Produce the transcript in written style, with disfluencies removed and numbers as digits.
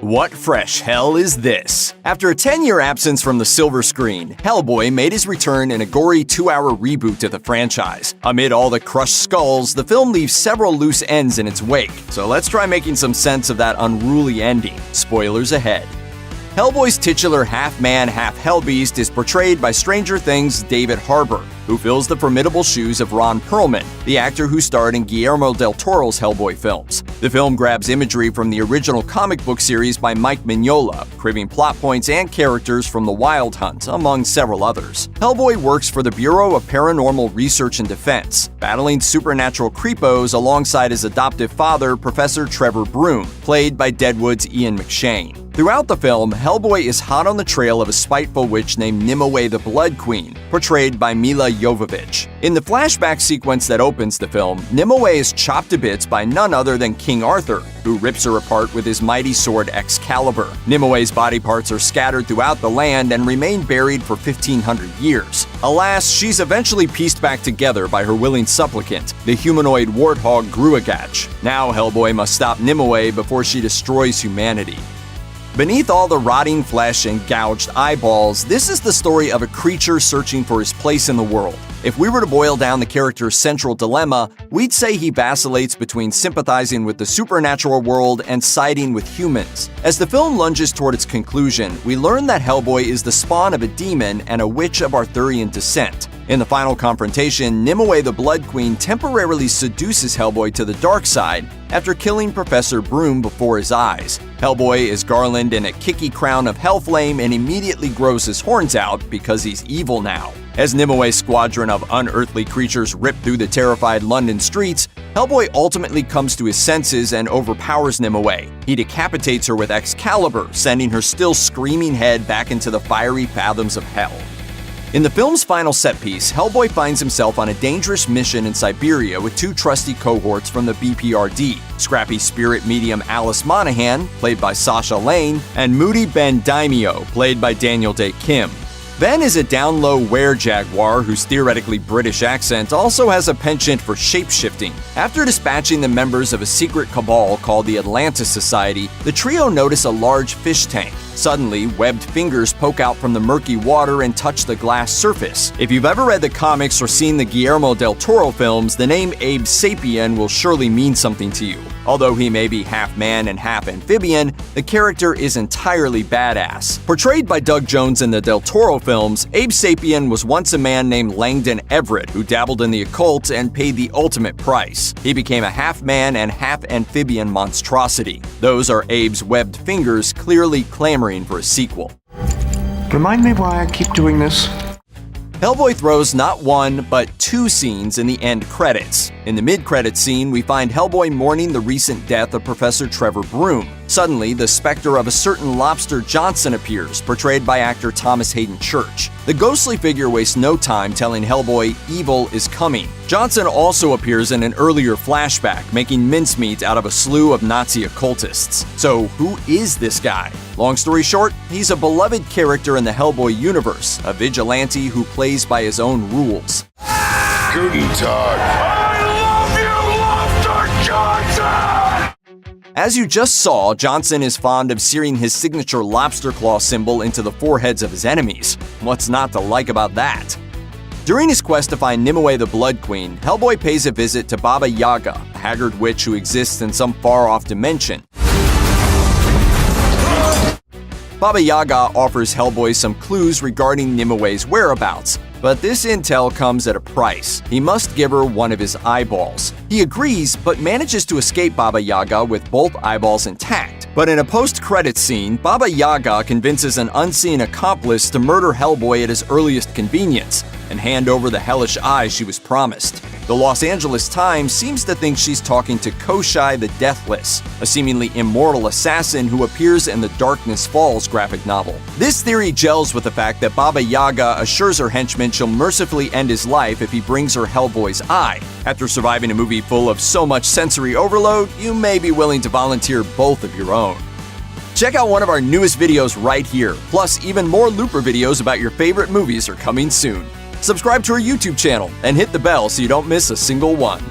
What fresh hell is this? After a 10-year absence from the silver screen, Hellboy made his return in a gory 2-hour reboot to the franchise. Amid all the crushed skulls, the film leaves several loose ends in its wake, so let's try making some sense of that unruly ending. Spoilers ahead. Hellboy's titular half-man, half-hellbeast is portrayed by Stranger Things' David Harbour, who fills the formidable shoes of Ron Perlman, the actor who starred in Guillermo del Toro's Hellboy films. The film grabs imagery from the original comic book series by Mike Mignola, cribbing plot points and characters from The Wild Hunt, among several others. Hellboy works for the Bureau of Paranormal Research and Defense, battling supernatural creepos alongside his adoptive father, Professor Trevor Broom, played by Deadwood's Ian McShane. Throughout the film, Hellboy is hot on the trail of a spiteful witch named Nimue the Blood Queen, portrayed by Mila Jovovich. In the flashback sequence that opens the film, Nimue is chopped to bits by none other than King Arthur, who rips her apart with his mighty sword Excalibur. Nimue's body parts are scattered throughout the land and remain buried for 1,500 years. Alas, she's eventually pieced back together by her willing supplicant, the humanoid warthog Gruagach. Now Hellboy must stop Nimue before she destroys humanity. Beneath all the rotting flesh and gouged eyeballs, this is the story of a creature searching for his place in the world. If we were to boil down the character's central dilemma, we'd say he vacillates between sympathizing with the supernatural world and siding with humans. As the film lunges toward its conclusion, we learn that Hellboy is the spawn of a demon and a witch of Arthurian descent. In the final confrontation, Nimue the Blood Queen temporarily seduces Hellboy to the dark side after killing Professor Broom before his eyes. Hellboy is garlanded in a kicky crown of hellflame and immediately grows his horns out because he's evil now. As Nimue's squadron of unearthly creatures rip through the terrified London streets, Hellboy ultimately comes to his senses and overpowers Nimue. He decapitates her with Excalibur, sending her still screaming head back into the fiery fathoms of hell. In the film's final set piece, Hellboy finds himself on a dangerous mission in Siberia with two trusty cohorts from the BPRD, scrappy spirit medium Alice Monaghan, played by Sasha Lane, and moody Ben Daimio, played by Daniel Day Kim. Ben is a down-low were-jaguar whose theoretically British accent also has a penchant for shape-shifting. After dispatching the members of a secret cabal called the Atlantis Society, the trio notice a large fish tank. Suddenly, webbed fingers poke out from the murky water and touch the glass surface. If you've ever read the comics or seen the Guillermo del Toro films, the name Abe Sapien will surely mean something to you. Although he may be half man and half amphibian, the character is entirely badass. Portrayed by Doug Jones in the del Toro films, Abe Sapien was once a man named Langdon Everett who dabbled in the occult and paid the ultimate price. He became a half man and half amphibian monstrosity. Those are Abe's webbed fingers clearly clamoring for a sequel. Remind me why I keep doing this? Hellboy throws not one, but two scenes in the end credits. In the mid-credits scene, we find Hellboy mourning the recent death of Professor Trevor Broom. Suddenly, the specter of a certain Lobster Johnson appears, portrayed by actor Thomas Hayden Church. The ghostly figure wastes no time telling Hellboy evil is coming. Johnson also appears in an earlier flashback, making mincemeat out of a slew of Nazi occultists. So, who is this guy? Long story short, he's a beloved character in the Hellboy universe, a vigilante who plays by his own rules. Guten Tag. As you just saw, Johnson is fond of searing his signature lobster claw symbol into the foreheads of his enemies. What's not to like about that? During his quest to find Nimue the Blood Queen, Hellboy pays a visit to Baba Yaga, a haggard witch who exists in some far-off dimension. Baba Yaga offers Hellboy some clues regarding Nimue's whereabouts, but this intel comes at a price. He must give her one of his eyeballs. He agrees, but manages to escape Baba Yaga with both eyeballs intact. But in a post-credits scene, Baba Yaga convinces an unseen accomplice to murder Hellboy at his earliest convenience and hand over the hellish eye she was promised. The Los Angeles Times seems to think she's talking to Koshai the Deathless, a seemingly immortal assassin who appears in the Darkness Falls graphic novel. This theory gels with the fact that Baba Yaga assures her henchman she'll mercifully end his life if he brings her Hellboy's eye. After surviving a movie full of so much sensory overload, you may be willing to volunteer both of your own. Check out one of our newest videos right here. Plus, even more Looper videos about your favorite movies are coming soon. Subscribe to our YouTube channel and hit the bell so you don't miss a single one.